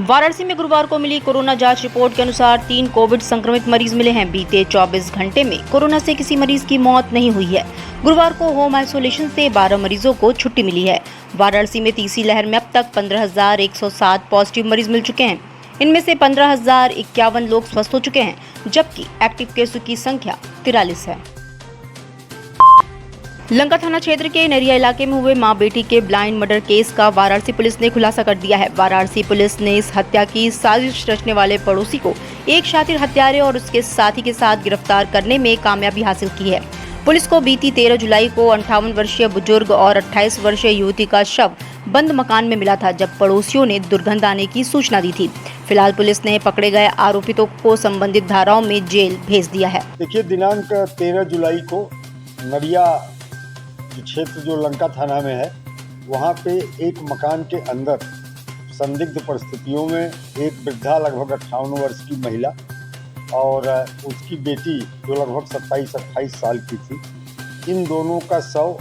वाराणसी में गुरुवार को मिली कोरोना जांच रिपोर्ट के अनुसार 3 कोविड संक्रमित मरीज मिले हैं। बीते 24 घंटे में कोरोना से किसी मरीज की मौत नहीं हुई है। गुरुवार को होम आइसोलेशन से 12 मरीजों को छुट्टी मिली है। वाराणसी में तीसरी लहर में अब तक 15,107 पॉजिटिव मरीज मिल चुके हैं। इनमें से 15,051 लोग स्वस्थ हो चुके हैं, जबकि एक्टिव केसों की संख्या 43 है। लंका थाना क्षेत्र के नरिया इलाके में हुए मां बेटी के ब्लाइंड मर्डर केस का वाराणसी पुलिस ने खुलासा कर दिया है। वाराणसी पुलिस ने इस हत्या की साजिश रचने वाले पड़ोसी को एक शातिर हत्यारे और उसके साथी के साथ गिरफ्तार करने में कामयाबी हासिल की है। पुलिस को बीती 13 जुलाई को 58 वर्षीय बुजुर्ग और 28 वर्षीय युवती का शव बंद मकान में मिला था, जब पड़ोसियों ने दुर्गंध आने की सूचना दी थी। फिलहाल पुलिस ने पकड़े गए आरोपितों को संबंधित धाराओं में जेल भेज दिया है। देखिए, दिनांक 13 जुलाई को नरिया क्षेत्र जो लंका थाना में है, वहाँ पे एक मकान के अंदर संदिग्ध परिस्थितियों में एक वृद्धा लगभग 58 वर्ष की महिला और उसकी बेटी जो लगभग 27-28 साल की थी, इन दोनों का शव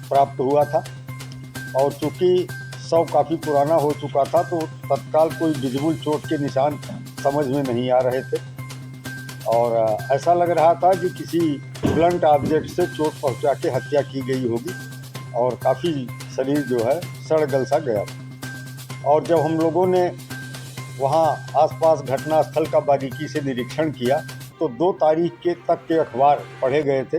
प्राप्त हुआ था। और चूँकि शव काफ़ी पुराना हो चुका था, तो तत्काल कोई विजिबल चोट के निशान समझ में नहीं आ रहे थे और ऐसा लग रहा था कि किसी ब्लंट ऑब्जेक्ट से चोट पहुंचा के हत्या की गई होगी और काफ़ी शरीर जो है सड़ गल सा गया था। और जब हम लोगों ने वहां आसपास घटनास्थल का बारीकी से निरीक्षण किया, तो 2 तारीख तक के अखबार पढ़े गए थे।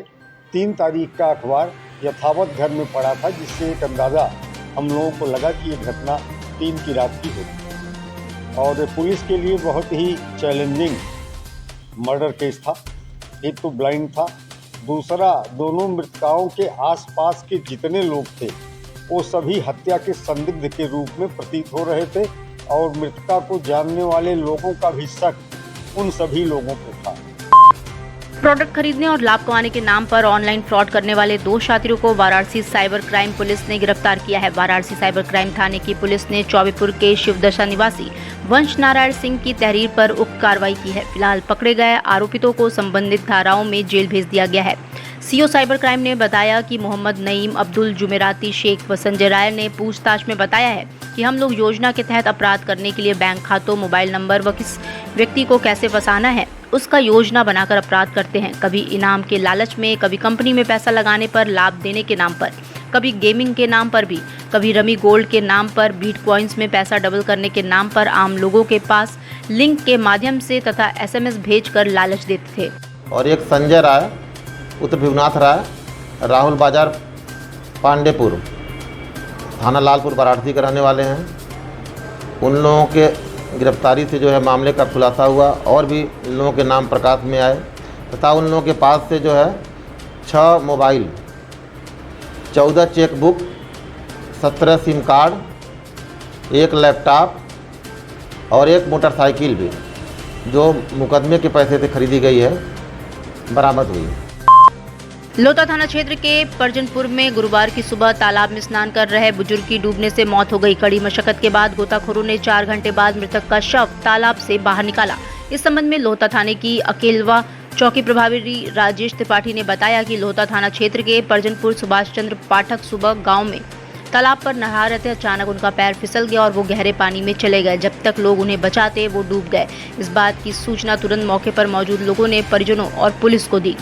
3 तारीख का अखबार यथावत घर में पड़ा था, जिससे एक अंदाज़ा हम लोगों को लगा कि ये घटना 3 की रात की होगी। और पुलिस के लिए बहुत ही चैलेंजिंग मर्डर केस था। एक तो ब्लाइंड था, दूसरा दोनों मृतकाओं के आसपास के जितने लोग थे वो सभी हत्या के संदिग्ध के रूप में प्रतीत हो रहे थे और मृतका को जानने वाले लोगों का भी शक उन सभी लोगों पर था। प्रोडक्ट खरीदने और लाभ कमाने के नाम पर ऑनलाइन फ्रॉड करने वाले 2 शातिरों को वाराणसी साइबर क्राइम पुलिस ने गिरफ्तार किया है। वाराणसी साइबर क्राइम थाने की पुलिस ने चौबेपुर के शिवदशा निवासी वंश नारायण सिंह की तहरीर पर उक्त कार्रवाई की है। फिलहाल पकड़े गए आरोपितों को संबंधित धाराओं में जेल भेज दिया गया है। सीओ साइबर क्राइम ने बताया कि मोहम्मद नईम, अब्दुल जुमेराती शेख व संजय राय ने पूछताछ में बताया है कि हम लोग योजना के तहत अपराध करने के लिए बैंक खातों, मोबाइल नंबर व किस व्यक्ति को कैसे फंसाना है उसका योजना बनाकर अपराध करते हैं। कभी इनाम के लालच में, कभी कंपनी में पैसा लगाने पर लाभ देने के नाम पर, कभी गेमिंग के नाम पर भी, कभी रमी गोल्ड के नाम पर, बिटकॉइंस में पैसा डबल करने के नाम पर आम लोगों के पास लिंक के माध्यम से तथा SMS भेजकर लालच देते थे। और एक संजय राय, उत्तर भिवनाथ राय, राहुल बाजार, पांडेपुर, थाना लालपुर, वाराणसी के रहने वाले हैं। उन लोगों के गिरफ्तारी से जो है मामले का खुलासा हुआ और भी इन लोगों के नाम प्रकाश में आए तथा उन लोगों के पास से जो है 6 mobile, 14 chequebook, 17 SIM card, 1 laptop और 1 मोटरसाइकिल भी जो मुकदमे के पैसे से खरीदी गई है बरामद हुई। लोता थाना क्षेत्र के परजनपुर में गुरुवार की सुबह तालाब में स्नान कर रहे बुजुर्ग की डूबने से मौत हो गई। कड़ी मशक्कत के बाद गोताखोरों ने 4 घंटे बाद मृतक का शव तालाब से बाहर निकाला। इस संबंध में लोता थाने की अकेलवा चौकी प्रभारी राजेश त्रिपाठी ने बताया कि लोता थाना क्षेत्र के परजनपुर सुभाष चंद्र पाठक सुबह गाँव में तालाब पर नहा रहे थे। अचानक उनका पैर फिसल गया और वो गहरे पानी में चले गए। जब तक लोग उन्हें बचाते वो डूब गए। इस बात की सूचना तुरंत मौके पर मौजूद लोगों ने परिजनों और पुलिस को दी।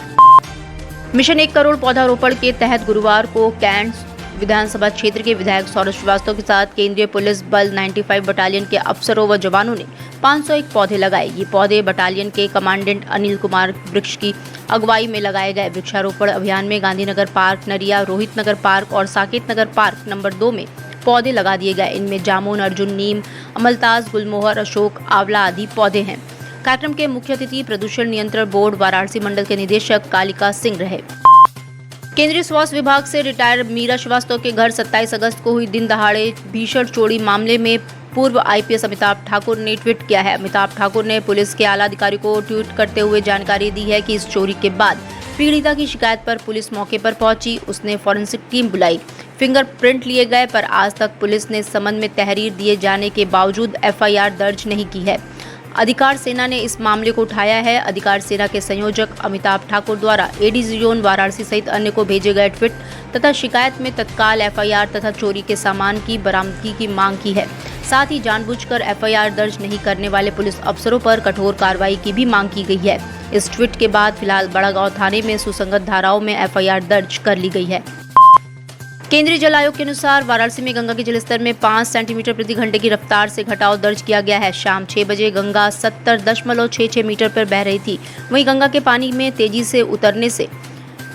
मिशन 1 करोड़ पौधारोपण के तहत गुरुवार को कैंट विधानसभा क्षेत्र के विधायक सौरभ श्रीवास्तव के साथ केंद्रीय पुलिस बल 95 बटालियन के अफसरों व जवानों ने 501 पौधे लगाए। ये पौधे बटालियन के कमांडेंट अनिल कुमार वृक्ष की अगुवाई में लगाए गए। वृक्षारोपण अभियान में गांधीनगर पार्क, नरिया, रोहित नगर पार्क और साकेत नगर पार्क नंबर 2 में पौधे लगा दिए गए। इनमें जामुन, अर्जुन, नीम, अमलताज, गुलमोहर, अशोक, आंवला आदि पौधे हैं। कार्यक्रम के मुख्य अतिथि प्रदूषण नियंत्रण बोर्ड वाराणसी मंडल के निदेशक कालिका सिंह रहे। केंद्रीय स्वास्थ्य विभाग से रिटायर मीरा श्रीवास्तव के घर 27 अगस्त को हुई दिन दहाड़े भीषण चोरी मामले में पूर्व IPS अमिताभ ठाकुर ने ट्वीट किया है। अमिताभ ठाकुर ने पुलिस के आला अधिकारी को ट्वीट करते हुए जानकारी दी है कि इस चोरी के बाद पीड़िता की शिकायत पर पुलिस मौके पर पहुंची। उसने फॉरेंसिक टीम बुलाई, फिंगरप्रिंट लिए गए, पर आज तक पुलिस ने संबंध में तहरीर दिए जाने के बावजूद FIR दर्ज नहीं की है। अधिकार सेना ने इस मामले को उठाया है। अधिकार सेना के संयोजक अमिताभ ठाकुर द्वारा ADG जोन वाराणसी सहित अन्य को भेजे गए ट्वीट तथा शिकायत में तत्काल FIR तथा चोरी के सामान की बरामदगी की मांग की है। साथ ही जानबूझकर एफआईआर दर्ज नहीं करने वाले पुलिस अफसरों पर कठोर कार्रवाई की भी मांग की गई है। इस ट्वीट के बाद फिलहाल बड़ागांव थाने में सुसंगत धाराओं में एफआईआर दर्ज कर ली गई है। केंद्रीय जल आयोग के अनुसार वाराणसी में गंगा के जलस्तर में 5 सेंटीमीटर प्रति घंटे की रफ्तार से घटाव दर्ज किया गया है। शाम 6 बजे गंगा 70.66 मीटर पर बह रही थी। वहीं गंगा के पानी में तेजी से उतरने से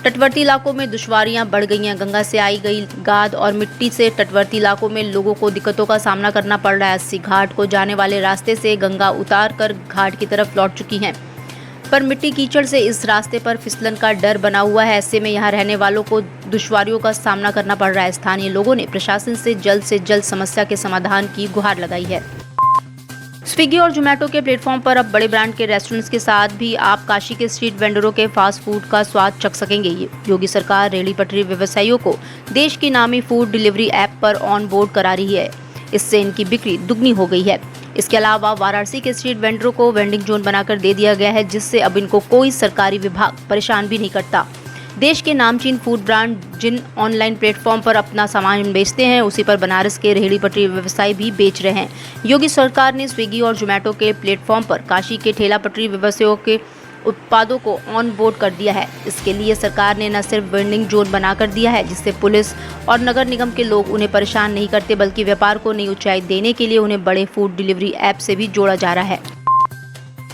तटवर्ती इलाकों में दुश्वारियां बढ़ गई हैं। गंगा से आई गई गाद और मिट्टी से तटवर्ती इलाकों में लोगों को दिक्कतों का सामना करना पड़ रहा है। 80 घाट को जाने वाले रास्ते से गंगा उतार कर घाट की तरफ लौट चुकी हैं, पर मिट्टी कीचड़ से इस रास्ते पर फिसलन का डर बना हुआ है। ऐसे में यहां रहने वालों को दुश्वारियों का सामना करना पड़ रहा है। स्थानीय लोगों ने प्रशासन से जल्द समस्या के समाधान की गुहार लगाई है। स्विगी और जोमेटो के प्लेटफॉर्म पर अब बड़े ब्रांड के रेस्टोरेंट्स के साथ भी आप काशी के स्ट्रीट वेंडरों के फास्ट फूड का स्वाद चख सकेंगे। योगी सरकार रेहड़ी पटरी व्यवसायियों को देश की नामी फूड डिलीवरी ऐप पर ऑन बोर्ड करा रही है। इससे इनकी बिक्री दुगनी हो गई है। इसके अलावा वाराणसी के स्ट्रीट वेंडरों को वेंडिंग जोन बनाकर दे दिया गया है, जिससे अब इनको कोई सरकारी विभाग परेशान भी नहीं करता। देश के नामचीन फूड ब्रांड जिन ऑनलाइन प्लेटफॉर्म पर अपना सामान बेचते हैं, उसी पर बनारस के रेहड़ी पटरी व्यवसायी भी बेच रहे हैं। योगी सरकार ने स्विगी और जोमेटो के प्लेटफॉर्म पर काशी के ठेला पटरी व्यवसायियों के उत्पादों को ऑन बोर्ड कर दिया है। इसके लिए सरकार ने न सिर्फ वेंडिंग जोन बनाकर दिया है, जिससे पुलिस और नगर निगम के लोग उन्हें परेशान नहीं करते, बल्कि व्यापार को नई ऊंचाई देने के लिए उन्हें बड़े फूड डिलीवरी ऐप से भी जोड़ा जा रहा है।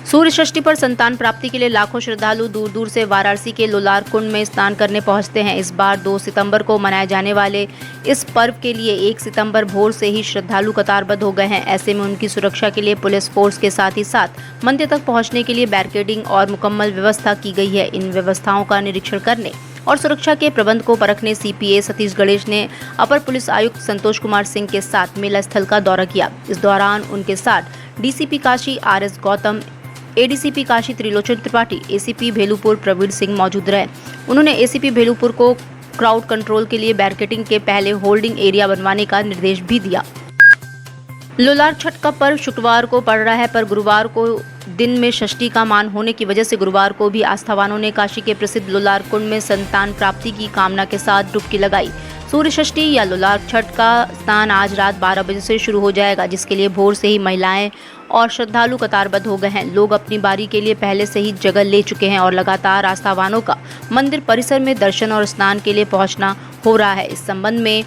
सूर्य षष्ठी पर संतान प्राप्ति के लिए लाखों श्रद्धालु दूर दूर से वाराणसी के लोलार कुंड में स्नान करने पहुंचते हैं। इस बार 2 सितंबर को मनाए जाने वाले इस पर्व के लिए 1 सितंबर भोर से ही श्रद्धालु कतारबद्ध हो गए हैं। ऐसे में उनकी सुरक्षा के लिए पुलिस फोर्स के साथ ही साथ मंदिर तक पहुंचने के लिए बैरिकेडिंग और मुकम्मल व्यवस्था की गई है। इन व्यवस्थाओं का निरीक्षण करने और सुरक्षा के प्रबंध को परखने सीपीए सतीश गणेश ने अपर पुलिस आयुक्त संतोष कुमार सिंह के साथ मेला स्थल का दौरा किया। इस दौरान उनके साथ DCP Kashi RS Gautam, ADCP Kashi Trilochan Tripathi, ACP Bhelupur Praveen Singh मौजूद रहे। उन्होंने एसीपी भेलूपुर को क्राउड कंट्रोल के लिए बैरिकेडिंग के पहले होल्डिंग एरिया बनवाने का निर्देश भी दिया। लोलार छठ का पर्व शुक्रवार को पड़ रहा है, पर गुरुवार को दिन में षष्ठी का मान होने की वजह से गुरुवार को भी आस्थावानों ने काशी के प्रसिद्ध लोलार कुंड में संतान प्राप्ति की कामना के साथ डुबकी लगाई। सूर्य षष्ठी या लोलार छठ का स्नान आज रात 12 बजे से शुरू हो जाएगा, जिसके लिए भोर से ही महिलाएं और श्रद्धालु कतारबद्ध हो गए हैं। लोग अपनी बारी के लिए पहले से ही जगह ले चुके हैं और लगातार आस्थावानों का मंदिर परिसर में दर्शन और स्नान के लिए पहुंचना हो रहा है। इस संबंध में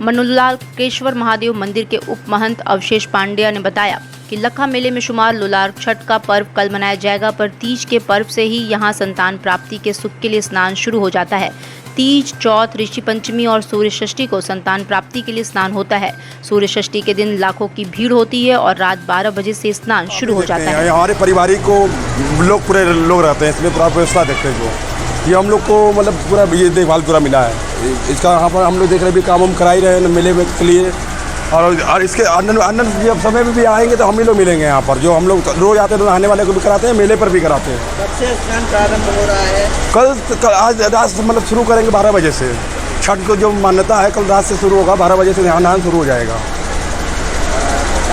मनुलालकेश्वर महादेव मंदिर के उप महंत अवशेष पांड्या ने बताया कि लखा मेले में शुमार लोलार छठ का पर्व कल मनाया जाएगा, पर तीज के पर्व से ही यहाँ संतान प्राप्ति के सुख के लिए स्नान शुरू हो जाता है। तीज, चौथ, ऋषि पंचमी और सूर्य षष्ठी को संतान प्राप्ति के लिए स्नान होता है। सूर्य षष्ठी के दिन लाखों की भीड़ होती है और रात 12 बजे से स्नान शुरू हो जाता है। हमारे पारिवारिक को लोग पूरे लोग रहते हैं, इसमें पूरा व्यवस्था देखते हैं। जो ये हम लोग को मतलब पूरा ये देखभाल पूरा मिला है इसका। यहाँ पर हम लोग देख रहे भी काम हम करा ही रहे हैं मेले में के लिए, और इसके अन्न जब समय में भी आएंगे तो हम ही लोग मिलेंगे यहाँ पर। जो हम लोग रोज आते हैं नहाने वाले को भी कराते हैं, मेले पर भी कराते हैं। कब से स्नान प्रारंभ हो रहा है? कल आज रात से मतलब शुरू करेंगे 12 बजे से। छठ को जो मान्यता है कल रात से शुरू होगा, 12 बजे से नहान शुरू हो जाएगा।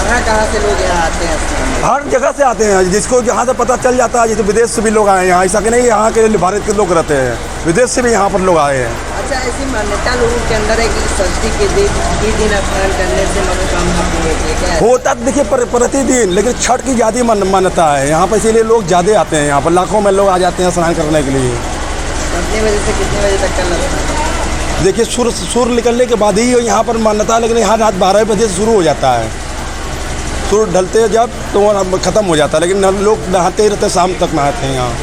कहाँ से लोग यहाँ आते हैं? हर जगह से आते हैं, जिसको जहाँ से पता चल जाता है। जैसे विदेश से भी लोग आए हैं यहाँ, ऐसा कि नहीं यहाँ के भारत के लोग रहते हैं, विदेश से भी यहाँ पर लोग आए हैं। अच्छा, ऐसी मान्यता लोगों के अंदर है कि षष्ठी के दिन स्नान करने से मनोकामना पूरी होती है, क्या होता देखिए प्रतिदिन, लेकिन छठ की ज़्यादा मान्यता है यहाँ पर, इसीलिए लोग ज़्यादा आते हैं यहाँ पर। लाखों में लोग आ जाते हैं स्नान करने के लिए। कितने बजे से कितने बजे तक का लगता है? देखिए सूर्य निकलने के बाद ही यहाँ पर मान्यता है, लेकिन यहाँ रात 12 बजे से शुरू हो जाता है। सूर्य ढलते जब तो वो ख़त्म हो जाता है, लेकिन लोग नहाते ही रहते, शाम तक नहाते हैं यहाँ।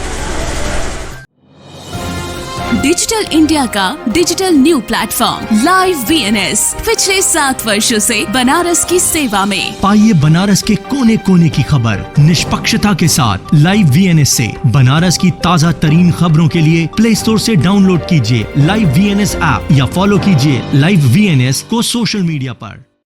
डिजिटल इंडिया का digital new platform live VNS पिछले 7 वर्षों से बनारस की सेवा में। पाइए बनारस के कोने कोने की खबर निष्पक्षता के साथ लाइव वीएनएस से। बनारस की ताज़ा तरीन खबरों के लिए प्ले स्टोर से डाउनलोड कीजिए लाइव वीएनएस ऐप या फॉलो कीजिए लाइव वीएनएस को सोशल मीडिया पर।